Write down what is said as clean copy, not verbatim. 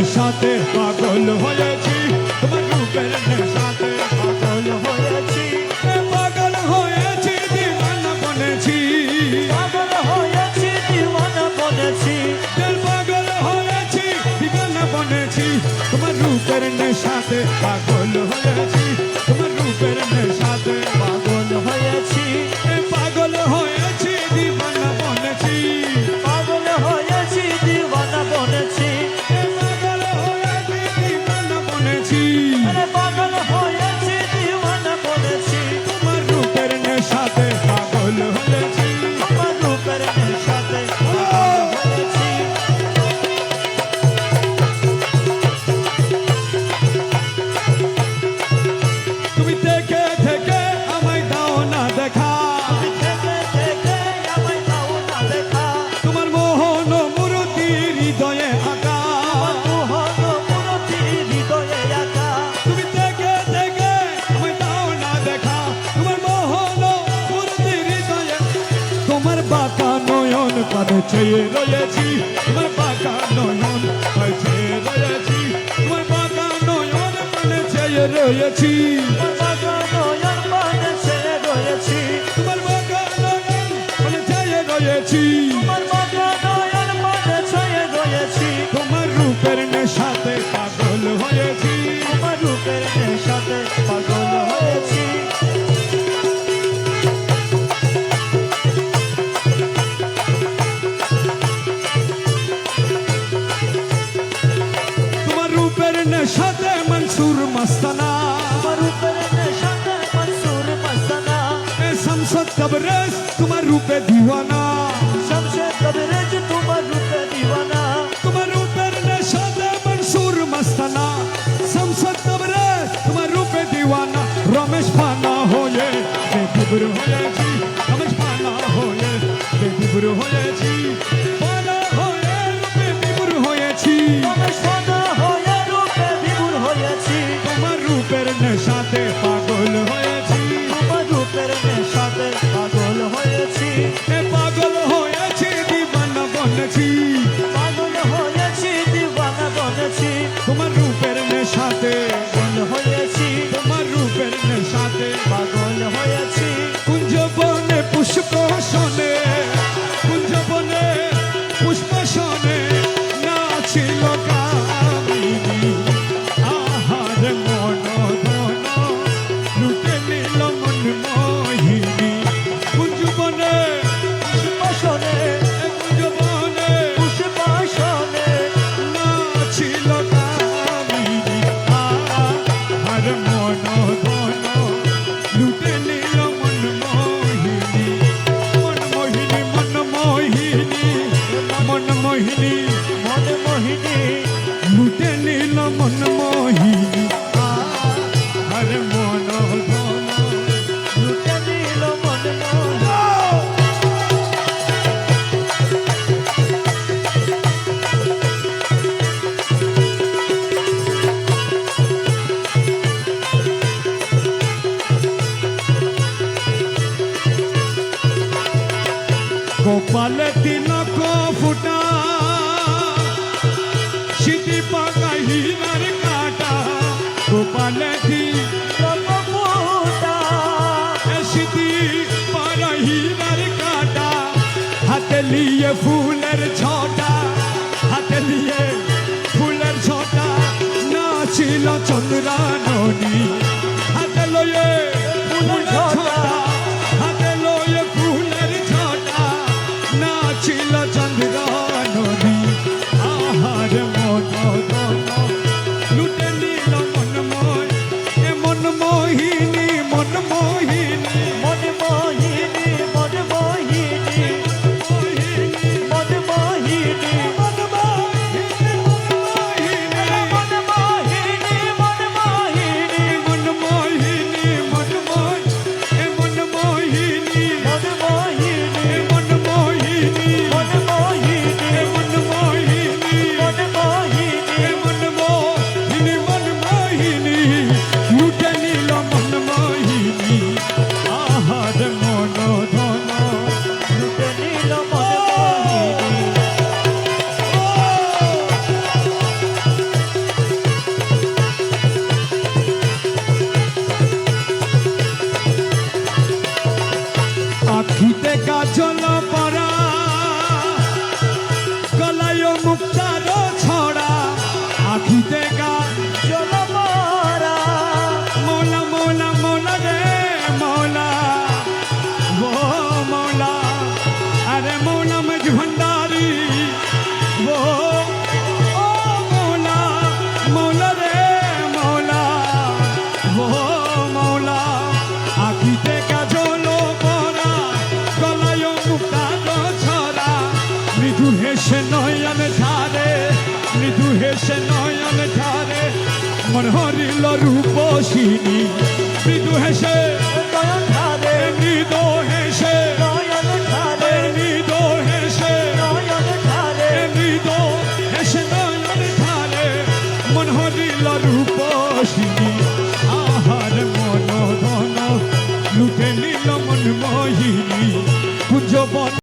নেশাতে পাগল হয়েছি, তোমার রূপের নেশাতে পাগল হয়েছি, পাগল হয়েছি দিওয়ানা বনেছি, পাগল হয়েছি দিওয়ানা বনেছি, পাগল হয়েছি দিওয়ানা বনেছি, তোমার রূপের নেশাতে পাগল হয়েছি, তোমার রূপের নেশাতে পাগল হয়েছি, পাগল হয়েছি দিওয়ানা বনেছি, পাগল হয়েছি দিওয়ানা বনেছি, পাগল হয়েছি দিওয়ানা বনেছি, আরে পাগল হয়েছি দিওয়ানা বনেছি, তোমার রূপের নেশাতে পাগল হয়েছি, তোমার রূপের নেশাতে পাগল হয়েছি। তুমি থেকে থেকে আমায় দাও না দেখা, থেকে থেকে আমায় দাও না দেখা, তোমার মোহন মূর্তি হৃদয়ে আঁকা, মোহন মূরতি হৃদয়ে আঁকা, তুমি থেকে থেকে আমায় দাও না দেখা, তোমার মোহন মূর্তি হৃদয়ে, তোমার বাঁকা নয়ন পানে চেয়ে রয়েছি, তোমার বাঁকা নয়ন পানে চেয়ে রয়েছি, তোমার বাঁকা নয়ন পানে চেয়ে রয়েছি, তোমার বাঁকা নয়ন পানে চেয়ে রয়েছি, তোমার বাঁকা নয়ন পানে চেয়ে রয়েছি, তোমার বাঁকা নয়ন পানে চেয়ে রয়েছি, তোমার রূপের নেশাতে পাগল হয়েছি, তোমার রূপের নেশাতে পাগল হয়েছি। তোমার রূপের নেশাতে মনসুর মস্তানা, তোমার রূপের নেশাতে মনসুর মস্তানা, শামসুদ তবরেজ তোমার রূপে দিওয়ানা, শমশেদ তবরেজ তোমার রূপে দিওয়ানা, তোমার রূপের নেশাতে মনসুর মস্তানা, শামসুদ তবরেজ তোমার রূপে দিওয়ানা, রমেশ পানা হয়ে বেদিবুর হয়েছি, রমেশ পানা হয়ে বেদিবুর হয়েছি, পানা হয়ে বেদিবুর হয়েছি, রমেশ পানা হয়ে রূপে বিভোর হয়েছি, তোমার রূপের নেশাতে পাগল হয়েছি, তোমার রূপের নেশাতে পাগল হয়েছি, পাগল হয়েছি দিওয়ানা বনেছি, পাগল হয়েছি দিওয়ানা বনেছি, তোমার রূপের নেশাতে, পাগল হয়েছি, তোমার রূপের নেশাতে, পাগল হয়েছি, কুঞ্জ বনে পুষ্প শোনে, কুঞ্জ বনে পুষ্প শোনে, নাচিল কামিনী, আহার মন ধন, লুটে নিল মন মোহিনী, কুঞ্জ বনে পুষ্পশনে কুঞ্জ বনে পুষ্পশনে নাচিল কামিনী, আহার মন ধন, লুটে নিল মন মোহিনী, মন মোহিনী, মন মোহিনী, মন মোহিনী, মন মোহিনী, লুটে নিল মন মোহিনী, আহার মন ধন, লুটে নিল মন মোহিনী। গোপাল তিলক ফুটা, সিটি পাকা হিরার কাটা, গোপাল তিলক ফুটা, সিটি পাকা হিরার কাটা, হাতে লিয়ে ফুলের ছটা, হাতে লিয়ে ফুলের ছটা, নাচিল চন্দ্রাননী, হাতে লয়ে ফুলের ছটা, হাতে লয়ে ফুলের ছটা, নাচিল নয়ন ধারে মৃদু হেসে নয়ন ধারে মন হরিল রূপসিনী মৃদু হেসে নয়ন ধারে মৃদু হেসে নয়ন ধারে মৃদু হেসে নয়ন ধারে মৃদু হেসে নয়ন ধারে মন হরিল রূপসিনী আহার মন ধন লুটে নিল মন মোহিনী কুঞ্জ বন